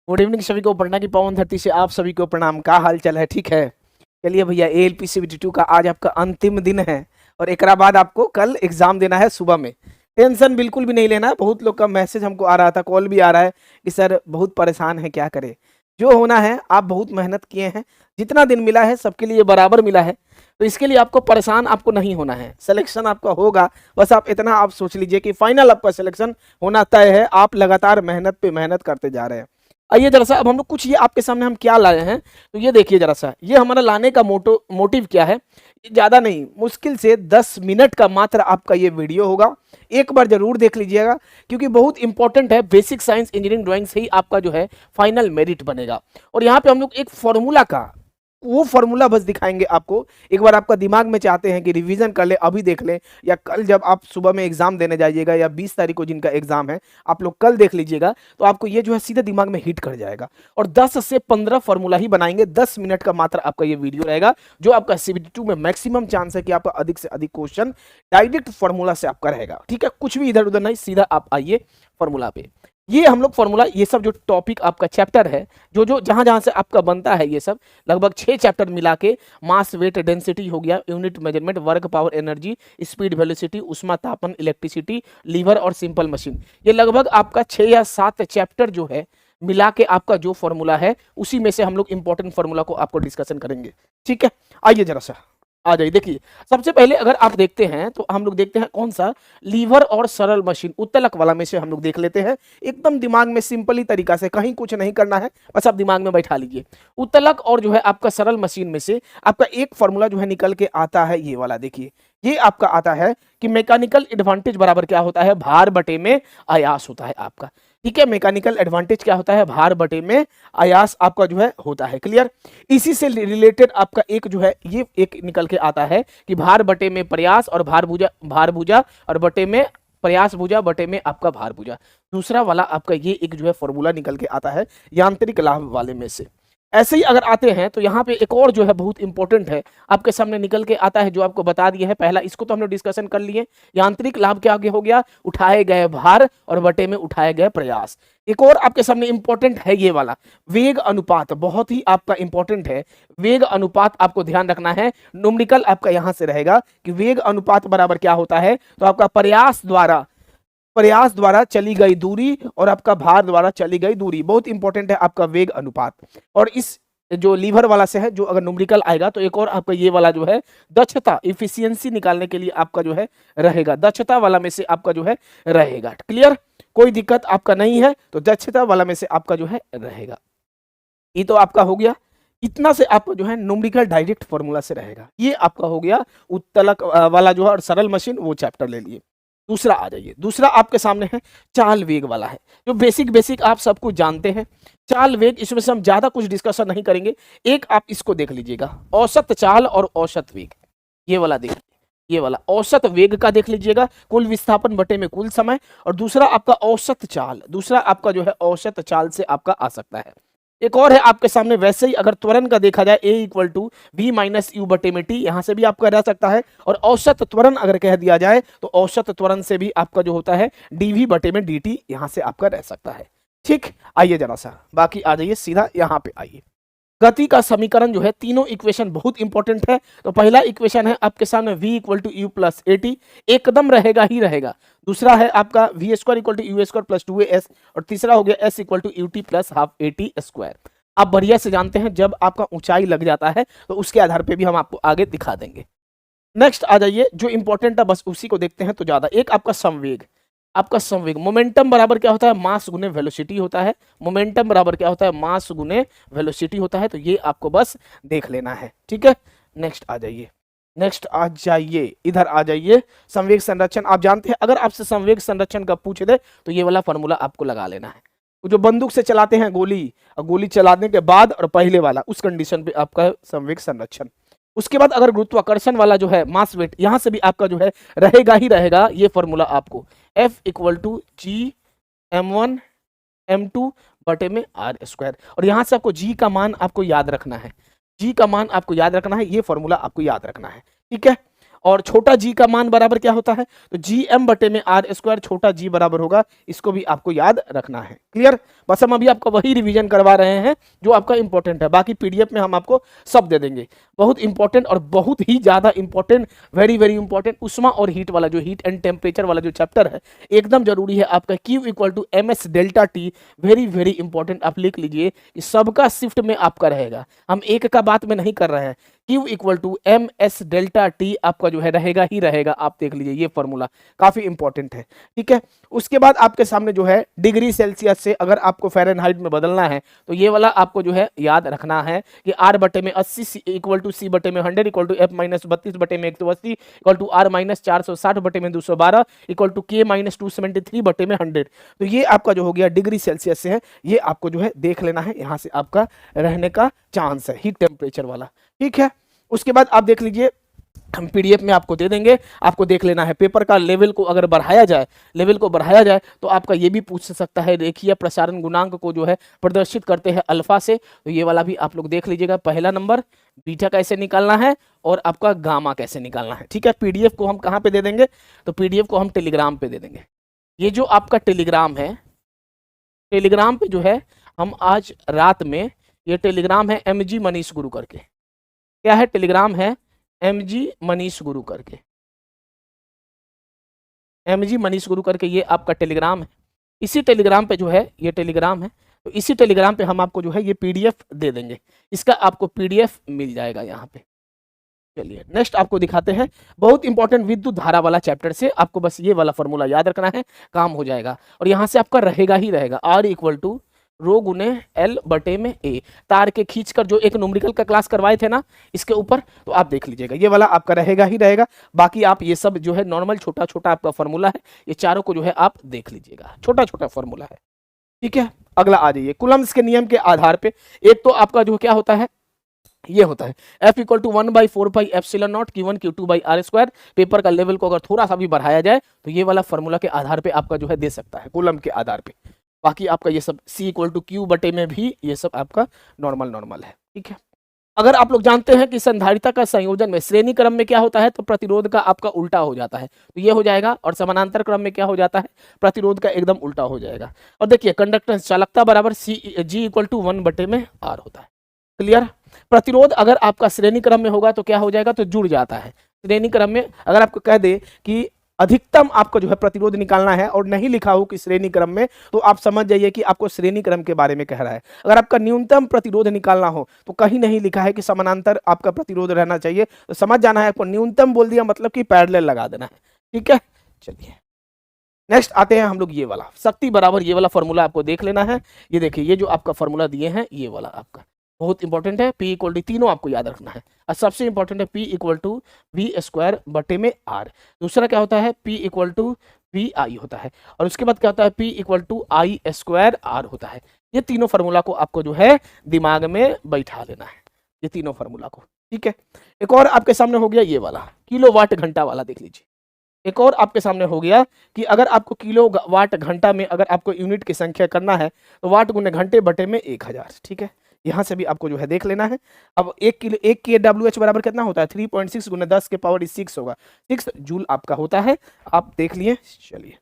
Good evening सभी को, पटना की पवन धरती से आप सभी को प्रणाम। का हाल चाल है? ठीक है। चलिए भैया, ALP CBT2 का आज आपका अंतिम दिन है और एक बाद आपको कल एग्जाम देना है सुबह में। टेंशन बिल्कुल भी नहीं लेना। बहुत लोग का मैसेज हमको आ रहा था, कॉल भी आ रहा है कि सर बहुत परेशान है, क्या करें। जो होना है, आप बहुत मेहनत किए हैं, जितना दिन मिला है सबके लिए बराबर मिला है, तो इसके लिए आपको परेशान आपको नहीं होना है। सिलेक्शन आपका होगा, बस आप इतना आप सोच लीजिए कि फाइनल आपका सिलेक्शन होना तय है। आप लगातार मेहनत पे मेहनत करते जा रहे हैं। आइए जरा सा अब हम लोग कुछ ये आपके सामने हम क्या लाए हैं, तो ये देखिए जरा सा, ये हमारा लाने का मोटिव क्या है। ज्यादा नहीं, मुश्किल से 10 मिनट का मात्र आपका ये वीडियो होगा। एक बार जरूर देख लीजिएगा, क्योंकि बहुत इंपॉर्टेंट है। बेसिक साइंस इंजीनियरिंग ड्राइंग से ही आपका जो है फाइनल मेरिट बनेगा। और यहाँ पे हम लोग एक फॉर्मूला का वो फॉर्मूला बस दिखाएंगे आपको। एक बार आपका दिमाग में चाहते हैं कि रिवीजन कर ले, अभी देख लें, या कल जब आप सुबह में एग्जाम देने जाइएगा, या 20 तारीख को जिनका एग्जाम है आप लोग कल देख लीजिएगा, तो आपको ये जो है सीधे दिमाग में हिट कर जाएगा। और 10 से 15 फॉर्मूला ही बनाएंगे। 10 मिनट का मात्र आपका ये वीडियो रहेगा, जो आपका CBT2 में मैक्सिमम चांस है कि आपका अधिक से अधिक क्वेश्चन डायरेक्ट फॉर्मूला से आपका रहेगा। ठीक है, कुछ भी इधर उधर नहीं, सीधा आप आइए फॉर्मूला पे। ये हम लोग फॉर्मूला, ये सब जो टॉपिक आपका चैप्टर है, जो जो जहां जहां से आपका बनता है, ये सब लगभग 6 चैप्टर मिला के, मास वेट डेंसिटी हो गया, unit measurement, work power energy, speed velocity, उष्मा तापन इलेक्ट्रिसिटी, लीवर और सिंपल मशीन, ये लगभग आपका 6 या 7 चैप्टर जो है मिला के आपका जो फॉर्मूला है, उसी में से हम लोग इंपॉर्टेंट फॉर्मूला को आपको डिस्कशन करेंगे। ठीक है, आइए जरा सा आ जाइए। देखिए, सबसे पहले अगर आप देखते हैं तो हम लोग देखते हैं कौन सा, लीवर और सरल मशीन, उत्तलक वाला में से हम लोग देख लेते हैं। एकदम दिमाग में सिंपली तरीका से, कहीं कुछ नहीं करना है, बस आप दिमाग में बैठा लीजिए। उत्तलक और जो है आपका सरल मशीन में से आपका एक फॉर्मूला जो है निकल के आता है, ये वाला देखिए। ये आपका आता है कि मैकेनिकल एडवांटेज बराबर क्या होता है, भार बटे में आयास होता है आपका। ठीक है, मैकेनिकल एडवांटेज क्या होता है, भार बटे में आयास आपका जो है होता है। क्लियर। इसी से रिलेटेड आपका एक जो है ये एक निकल के आता है कि भार बटे में प्रयास और भार भुजा और बटे में प्रयास भुजा बटे में आपका भार भुजा। दूसरा वाला आपका ये एक जो है फॉर्मूला निकल के आता है यांत्रिक लाभ वाले में से। ऐसे ही अगर आते हैं तो यहाँ पे एक और जो है बहुत इंपॉर्टेंट है आपके सामने निकल के आता है, जो आपको बता दिया है। पहला इसको तो हमने डिस्कशन कर लिए, यांत्रिक लाभ क्या आगे हो गया, उठाए गए भार और बटे में उठाए गए प्रयास। एक और आपके सामने इंपॉर्टेंट है ये वाला, वेग अनुपात, बहुत ही आपका इंपॉर्टेंट है। वेग अनुपात आपको ध्यान रखना है, न्यूमेरिकल आपका यहां से रहेगा कि वेग अनुपात बराबर क्या होता है, तो आपका प्रयास द्वारा चली गई दूरी और आपका भार द्वारा चली गई दूरी, बहुत इंपॉर्टेंट है आपका वेग अनुपात। और इस जो लीवर वाला से है, जो अगर न्यूमेरिकल आएगा, तो एक और आपका ये वाला जो है दक्षता, इफिशियंसी निकालने के लिए आपका जो है रहेगा, दक्षता वाला में से आपका जो है रहेगा। क्लियर, कोई दिक्कत आपका नहीं है, तो दक्षता वाला में से आपका जो है रहेगा। ये तो आपका हो गया, इतना से आपको जो है न्यूमेरिकल डायरेक्ट फॉर्मूला से रहेगा। ये आपका हो गया उत्तलक वाला जो है और सरल मशीन, वो चैप्टर ले लिए। दूसरा आ जाइए, दूसरा आपके सामने है चाल वेग वाला है, जो बेसिक आप सब कुछ जानते हैं। चाल वेग, इसमें से हम ज्यादा कुछ डिस्कशन नहीं करेंगे। एक आप इसको देख लीजिएगा, औसत चाल और औसत वेग, ये वाला देखिए। ये वाला औसत वेग का देख लीजिएगा, कुल विस्थापन बटे में कुल समय। और दूसरा आपका औसत चाल, दूसरा आपका जो है औसत चाल से आपका आ सकता है। एक और है आपके सामने, वैसे ही अगर त्वरण का देखा जाए, A = V - U बटे में T, यहां से भी आपका रह सकता है। और औसत त्वरण अगर कह दिया जाए, तो औसत त्वरण से भी आपका जो होता है dV बटे में dt, यहां से आपका रह सकता है। ठीक, आइए जरा सा बाकी आ जाइए, सीधा यहां पे आइए। गति का समीकरण जो है, तीनों इक्वेशन बहुत इंपॉर्टेंट है। तो पहला इक्वेशन है आपके सामने V = U + AT, एकदम रहेगा ही रहेगा। दूसरा है आपका V² = U² + 2AS, और तीसरा हो गया S = UT + ½ AT²। आप बढ़िया से जानते हैं, जब आपका ऊंचाई लग जाता है तो उसके आधार पे भी हम आपको आगे दिखा देंगे। नेक्स्ट आ जाइए, जो इंपॉर्टेंट है बस उसी को देखते हैं तो ज्यादा। एक आपका संवेग, आपका संवेग, मोमेंटम बराबर क्या होता है, मास गुने वेलोसिटी होता है। मोमेंटम बराबर क्या होता है, मास गुने वेलोसिटी होता है। तो ये आपको बस देख लेना है। ठीक है, नेक्स्ट आ जाइए, नेक्स्ट आ जाइए, इधर आ जाइए। संवेग संरक्षण आप जानते हैं, अगर आपसे संवेग संरक्षण का पूछ दे तो ये वाला फॉर्मूला आपको लगा लेना है। जो बंदूक से चलाते हैं गोली, और गोली चलाने के बाद और पहले वाला, उस कंडीशन पे आपका संवेग संरक्षण। उसके बाद अगर गुरुत्वाकर्षण वाला जो है मास वेट, यहां से भी आपका जो है रहेगा ही रहेगा ये फॉर्मूला आपको, F = G m1 m2 बटे में r²। और यहां से आपको G का मान आपको याद रखना है, G का मान आपको याद रखना है, ये फॉर्मूला आपको याद रखना है। ठीक है, और छोटा जी का मान बराबर क्या होता है, तो जी एम बटे में आर स्क्वायर, छोटा जी बराबर होगा, इसको भी आपको याद रखना है। क्लियर, बस हम अभी आपको वही रिवीजन करवा रहे हैं जो आपका इंपॉर्टेंट है, बाकी पीडीएफ में हम आपको सब दे देंगे। बहुत इंपॉर्टेंट और बहुत ही ज्यादा इंपॉर्टेंट, वेरी वेरी इंपॉर्टेंट, उष्मा और हीट वाला जो हीट एंड टेम्परेचर वाला जो चैप्टर है एकदम जरूरी है आपका। Q equal to M S delta T, very very important, आप लिख लीजिए, सबका शिफ्ट में आपका रहेगा, हम एक का बात में नहीं कर रहे हैं। Q equal to M S delta T आपका जो है रहेगा ही रहेगा, आप देख लीजिए, ये फॉर्मूला काफी इंपॉर्टेंट है। ठीक है, उसके बाद आपके सामने जो है डिग्री सेल्सियस से अगर आपको फ़ारेनहाइट में बदलना है तो ये वाला आपको जो है याद रखना है कि आर बटे में 80 इक्वल टू सी बटे में 100 इक्वल टू एफ माइनस 32 बटे में 180 इक्वल टू आर माइनस 460 बटे में 212 इक्वल टू के माइनस 273 बटे में 100। तो ये आपका जो हो गया डिग्री सेल्सियस से है, ये आपको जो है देख लेना है, यहाँ से आपका रहने का चांस है हीट टेम्परेचर वाला। ठीक है, उसके बाद आप देख लीजिए, हम पीडीएफ में आपको दे देंगे, आपको देख लेना है पेपर का लेवल को अगर बढ़ाया जाए, लेवल को बढ़ाया जाए तो आपका ये भी पूछ सकता है, रेखीय प्रसारण गुणांक को जो है प्रदर्शित करते हैं अल्फा से, तो ये वाला भी आप लोग देख लीजिएगा। पहला नंबर बीटा कैसे निकालना है और आपका गामा कैसे निकालना है। ठीक है, पीडीएफ को हम कहाँ पे दे देंगे, तो पीडीएफ को हम टेलीग्राम पे दे देंगे। ये जो आपका टेलीग्राम है, टेलीग्राम पे जो है हम आज रात में, ये टेलीग्राम है MG मनीष गुरु करके, क्या है टेलीग्राम है MG मनीष गुरु करके, MG मनीष गुरु करके ये आपका टेलीग्राम है। इसी टेलीग्राम पे जो है ये टेलीग्राम है, तो इसी टेलीग्राम पे हम आपको जो है ये पीडीएफ दे देंगे, इसका आपको पीडीएफ मिल जाएगा यहाँ पे। चलिए नेक्स्ट आपको दिखाते हैं, बहुत इंपॉर्टेंट विद्युत धारा वाला चैप्टर से, आपको बस ये वाला फॉर्मूला याद रखना है, काम हो जाएगा। और यहाँ से आपका रहेगा ही रहेगा R इक्वल टू रो गुने L बटे में A, तार के खींचकर जो एक न्यूमेरिकल का क्लास करवाए थे ना इसके ऊपर, तो आप देख लीजिएगा ये वाला आपका रहेगा ही रहेगा। बाकी आप ये सब जो है नॉर्मल छोटा छोटा आपका फॉर्मूला है, ये चारों को जो है आप देख लीजिएगा, छोटा छोटा फॉर्मूला है। ठीक है, अगला आ जाइए, कुलम्स के नियम के आधार पे एक तो आपका जो क्या होता है, ये होता है F equal to 1/4 pi epsilon naught Q1 Q2 by R square. Paper का लेवल को अगर थोड़ा सा भी बढ़ाया जाए तो ये वाला फॉर्मूला के आधार पे आपका जो है दे सकता है, कूलम के आधार पे। बाकी आपका ये सब C इक्वल टू Q बटे में भी ये सब आपका नॉर्मल है। ठीक है, अगर आप लोग जानते हैं कि संधारिता का संयोजन में श्रेणी क्रम में क्या होता है, तो प्रतिरोध का आपका उल्टा हो जाता है, तो ये हो जाएगा, और समानांतर क्रम में क्या हो जाता है, प्रतिरोध का एकदम उल्टा हो जाएगा। और देखिए कंडक्टेंस चालकता बराबर G इक्वल टू 1 बटे में R होता है। क्लियर, प्रतिरोध अगर आपका श्रेणी क्रम में होगा तो क्या हो जाएगा, तो जुड़ जाता है। श्रेणी क्रम में अगर आपको कह दे कि अधिकतम आपको जो है प्रतिरोध निकालना है और नहीं लिखा हो कि श्रेणी क्रम में, तो आप समझ जाइए कि आपको श्रेणी क्रम के बारे में कह रहा है। अगर आपका न्यूनतम प्रतिरोध निकालना हो तो कहीं नहीं लिखा है कि समानांतर आपका प्रतिरोध रहना चाहिए, तो समझ जाना है आपको, न्यूनतम बोल दिया मतलब कि पैरेलल लगा देना है। ठीक है, चलिए नेक्स्ट आते हैं हम लोग, ये वाला शक्ति बराबर ये वाला फॉर्मूला आपको देख लेना है। ये देखिए, ये जो आपका फॉर्मूला दिए हैं ये वाला आपका बहुत इंपॉर्टेंट है, P इक्वल टू, तीनों आपको याद रखना है, और सबसे इंपॉर्टेंट है P equal to V square बटे में R। दूसरा क्या होता है, P equal to V I होता है, और उसके बाद क्या होता है, P equal to I square R होता है। ये तीनों फार्मूला को आपको जो है दिमाग में बैठा लेना है, ये तीनों फार्मूला को। ठीक है, एक और आपके सामने हो गया ये वाला किलोवाट घंटा वाला, देख लीजिए। एक और आपके सामने हो गया कि अगर आपको किलोवाट घंटा में अगर आपको यूनिट की संख्या करना है तो वाट गुने घंटे बटे में 1000। ठीक है, यहाँ से भी आपको जो है देख लेना है। अब 1 kWh बराबर कितना होता है, 3.6 गुने 10 के पावर 6 होगा, 6 जूल आपका होता है, आप देख लिए। चलिए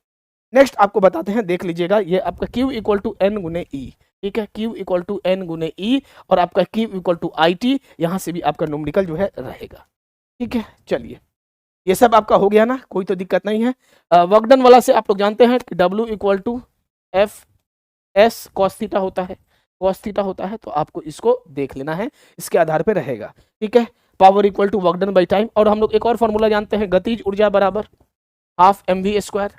नेक्स्ट आपको बताते हैं, देख लीजिएगा, ये आपका Q इक्वल टू N गुने E। ठीक है, Q इक्वल टू N गुने E, और आपका Q इक्वल टू IT, यहाँ से भी आपका न्यूमेरिकल जो है रहेगा। ठीक है, चलिए ये सब आपका हो गया ना, कोई तो दिक्कत नहीं है। वर्कडन वाला से आप लोग जानते हैं कि W equal to F S cos theta होता है, कॉस थीटा होता है, तो आपको इसको देख लेना है, इसके आधार पे रहेगा। ठीक है, power equal to work done by time. और हम लोग एक और फॉर्मूला जानते हैं, गतिज ऊर्जा बराबर half mv square,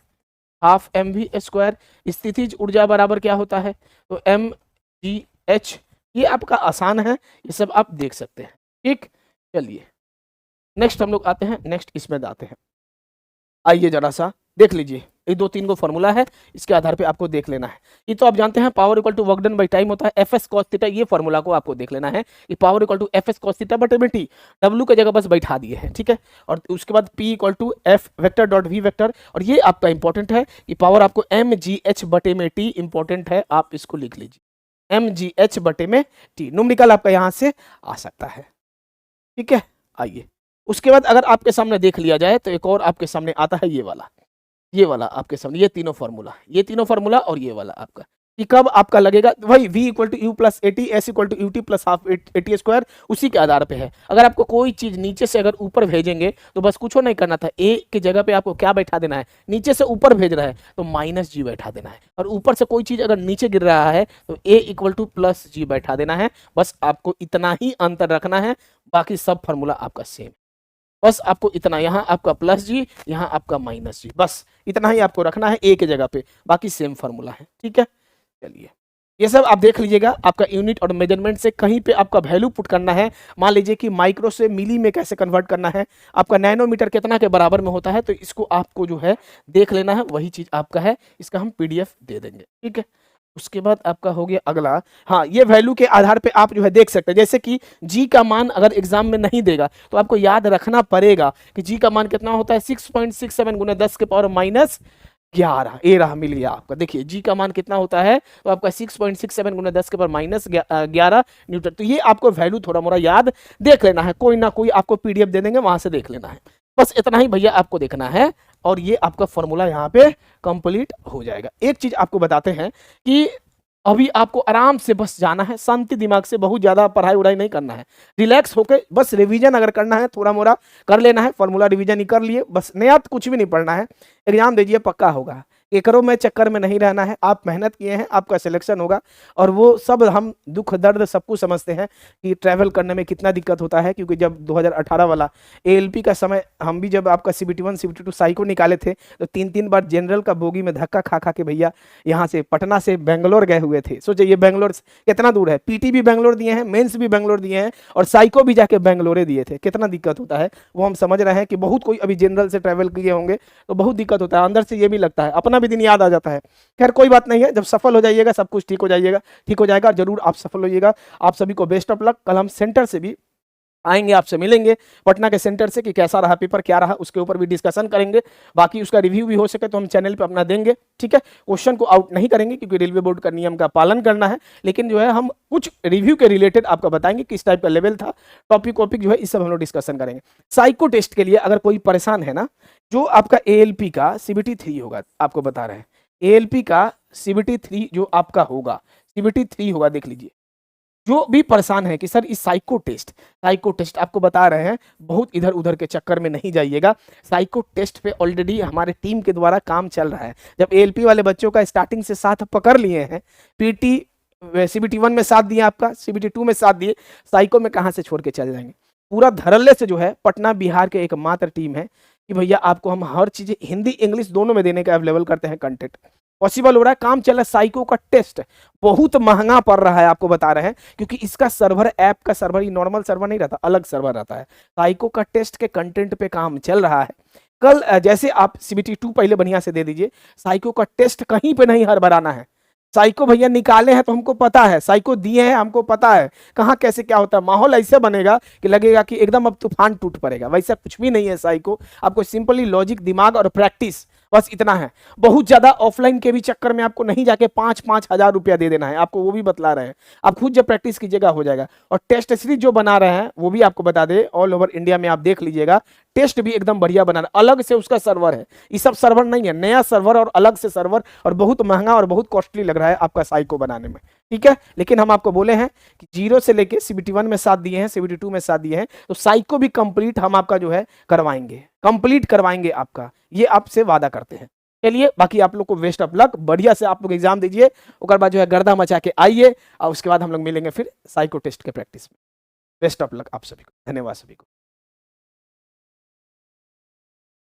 half mv square. स्थितिज ऊर्जा बराबर क्या होता है, तो mgh। ये आपका आसान है, ये सब आप देख सकते हैं। ठीक, चलिए नेक्स्ट हम लोग आते हैं, नेक्स्ट इसमें आते हैं, आइए जरा सा देख लीजिए, ये 2-3 को फॉर्मूला है, इसके आधार पे आपको देख लेना है। ये तो आप जानते हैं power equal to work done by time होता है, एफ एस कॉस थीटा, ये फॉर्मूला को आपको देख लेना है कि power equal to F S cos theta बटे में टी, डब्ल्यू की जगह बस बैठा दिए हैं। ठीक है, और उसके बाद P equal to F vector dot V vector, और ये आपका इंपॉर्टेंट है कि पावर आपको एम जी एच बटे में टी इंपॉर्टेंट है, आप इसको लिख लीजिए, एम जी एच बटे में टी। न्यूमेरिकल आपका यहाँ से आ सकता है। ठीक है, आइए उसके बाद अगर आपके सामने देख लिया जाए तो एक और आपके सामने आता है ये वाला आपके सामने, ये तीनों फार्मूला और ये वाला आपका, कि कब आपका लगेगा वही v equal to U plus A T, S equal to U T plus half A T square, उसी के आधार पे है। अगर आपको कोई चीज नीचे से अगर ऊपर भेजेंगे तो बस कुछ नहीं करना था, a की जगह पे आपको क्या बैठा देना है, नीचे से ऊपर भेज रहा है तो माइनस जी बैठा देना है, और ऊपर से कोई चीज अगर नीचे गिर रहा है तो a इक्वल टू प्लस जी बैठा देना है। बस आपको इतना ही अंतर रखना है, बाकी सब फार्मूला आपका सेम। बस आपको इतना, यहाँ आपका प्लस जी, यहाँ आपका माइनस जी, बस इतना ही आपको रखना है ए के जगह पे, बाकी सेम फार्मूला है। ठीक है, चलिए ये सब आप देख लीजिएगा। आपका यूनिट और मेजरमेंट से कहीं पे आपका वैल्यू पुट करना है, मान लीजिए कि माइक्रो से मिली में कैसे कन्वर्ट करना है, आपका नैनोमीटर कितना के बराबर में होता है, तो इसको आपको जो है देख लेना है, वही चीज आपका है, इसका हम पीडीएफ दे देंगे। ठीक है, उसके बाद आपका हो गया अगला, हाँ ये वैल्यू के आधार पे आप जो है देख सकते हैं, जैसे कि जी का मान अगर एग्जाम में नहीं देगा तो आपको याद रखना पड़ेगा कि जी का मान कितना होता है, 6.67 गुना 10 के पावर माइनस 11, ए रहा मिल गया आपका। देखिए जी का मान कितना होता है, तो आपका 6.67 गुना 10 के पावर माइनस 11 न्यूटन। तो ये आपको वैल्यू थोड़ा मोड़ा याद देख लेना है, कोई ना कोई आपको पीडीएफ दे देंगे, वहां से देख लेना है, बस इतना ही भैया आपको देखना है, और ये आपका फॉर्मूला यहाँ पे कंप्लीट हो जाएगा। एक चीज आपको बताते हैं कि अभी आपको आराम से बस जाना है, शांति दिमाग से, बहुत ज्यादा पढ़ाई उड़ाई नहीं करना है, रिलैक्स होके बस रिवीजन अगर करना है थोड़ा मोड़ा कर लेना है, फॉर्मूला रिवीजन ही कर लिए बस, नया तो कुछ भी नहीं पढ़ना है, एग्जाम दीजिए पक्का होगा। एकरों में चक्कर में नहीं रहना है, आप मेहनत किए हैं, आपका सिलेक्शन होगा, और वो सब हम दुख दर्द सब कुछ समझते हैं कि ट्रैवल करने में कितना दिक्कत होता है, क्योंकि जब 2018 वाला एएलपी का समय, हम भी जब आपका CBT 1 CBT 2 साइको निकाले थे तो 3-3 बार जनरल का बोगी में धक्का खा खा के भैया यहाँ से पटना से बेंगलोर गए हुए थे। सोचिए ये बेंगलोर कितना दूर है, पीटी भी बेंगलोर दिए हैं, मेंस भी बेंगलोर दिए हैं, और साइको भी जाके बेंगलोरे दिए थे, कितना दिक्कत होता है वो हम समझ रहे हैं कि बहुत कोई अभी जनरल से ट्रैवल किए होंगे तो बहुत दिक्कत होता है, अंदर से ये भी लगता है, अपना भी दिन याद आ जाता है। खैर कोई बात नहीं है, जब सफल हो जाइएगा सब कुछ ठीक हो जाएगा, जरूर आप सफल होइएगा। आप सभी को बेस्ट ऑफ लक। कल हम सेंटर से भी आएंगे, आपसे मिलेंगे पटना के सेंटर से कि कैसा रहा पेपर, क्या रहा, उसके ऊपर भी डिस्कशन करेंगे, बाकी उसका रिव्यू भी हो सके तो हम चैनल पे अपना देंगे। ठीक है, क्वेश्चन को आउट नहीं करेंगे क्योंकि रेलवे बोर्ड का नियम का पालन करना है, लेकिन जो है हम कुछ रिव्यू के रिलेटेड आपको बताएंगे किस टाइप का लेवल था, टॉपिक जो है इस सब हम लोग डिस्कशन करेंगे। साइको टेस्ट के लिए अगर कोई परेशान है ना, जो आपका ALP का CBT 3 होगा, आपको बता रहे हैं ALP का CBT 3 जो आपका होगा, CBT 3 होगा, देख लीजिए। जो भी परेशान है कि सर इस साइको टेस्ट आपको बता रहे हैं, बहुत इधर उधर के चक्कर में नहीं जाइएगा, साइको टेस्ट पे ऑलरेडी हमारे टीम के द्वारा काम चल रहा है। जब ALP वाले बच्चों का स्टार्टिंग से साथ पकड़ लिए हैं, PT CBT 1 में साथ दिए, आपका CBT 2 में साथ दिए, साइको में कहाँ से छोड़ के चल जाएंगे। पूरा धड़ल्ले से जो है पटना बिहार के एकमात्र टीम है कि भैया आपको हम हर चीज हिंदी इंग्लिश दोनों में देने का अवेलेबल करते हैं, कंटेंट पॉसिबल हो रहा है, काम चल रहा है। साइको का टेस्ट बहुत महंगा पड़ रहा है, आपको बता रहे हैं, क्योंकि इसका सर्वर, ऐप का सर्वर, ये नॉर्मल सर्वर नहीं रहता, अलग सर्वर रहता है। साइको का टेस्ट के कंटेंट पे काम चल रहा है। कल जैसे आप CBT 2 पहले बढ़िया से दे दीजिए, साइको का टेस्ट कहीं पे नहीं हड़बड़ाना है। साइको भैया निकाले हैं तो हमको पता है, साइको दिए हैं हमको पता है कहाँ कैसे क्या होता है, माहौल ऐसे बनेगा कि लगेगा कि एकदम अब तूफान टूट पड़ेगा, वैसा कुछ भी नहीं है साइको। आपको सिंपली लॉजिक, दिमाग और प्रैक्टिस, बस इतना है। बहुत ज्यादा ऑफलाइन के भी चक्कर में आपको नहीं जाके 5-5 हजार रुपया दे देना है, आपको वो भी बतला रहे हैं, आप खुद जब प्रैक्टिस कीजिएगा हो जाएगा। और टेस्ट सीरीज जो बना रहे हैं वो भी आपको बता दे, ऑल ओवर इंडिया में आप देख लीजिएगा, टेस्ट भी एकदम बढ़िया बना, अलग से उसका सर्वर है, ये सब सर्वर नहीं है, नया सर्वर और अलग से सर्वर, और बहुत महंगा और बहुत कॉस्टली लग रहा है आपका साइको बनाने में। ठीक है, लेकिन हम आपको बोले हैं कि 0 से लेके CBT 1 में साथ दिए हैं, CBT 2 में साथ दिए हैं, तो साइको भी कंप्लीट हम आपका जो है करवाएंगे, कंप्लीट करवाएंगे आपका, ये आपसे वादा करते हैं। चलिए, बाकी आप लोग को बेस्ट ऑफ लक, बढ़िया से आप लोग एग्जाम दीजिए, उसके बाद जो है गर्दा मचा के आइए, और उसके बाद हम लोग मिलेंगे फिर साइको टेस्ट के प्रैक्टिस में। बेस्ट ऑफ लक आप सभी को, धन्यवाद सभी को।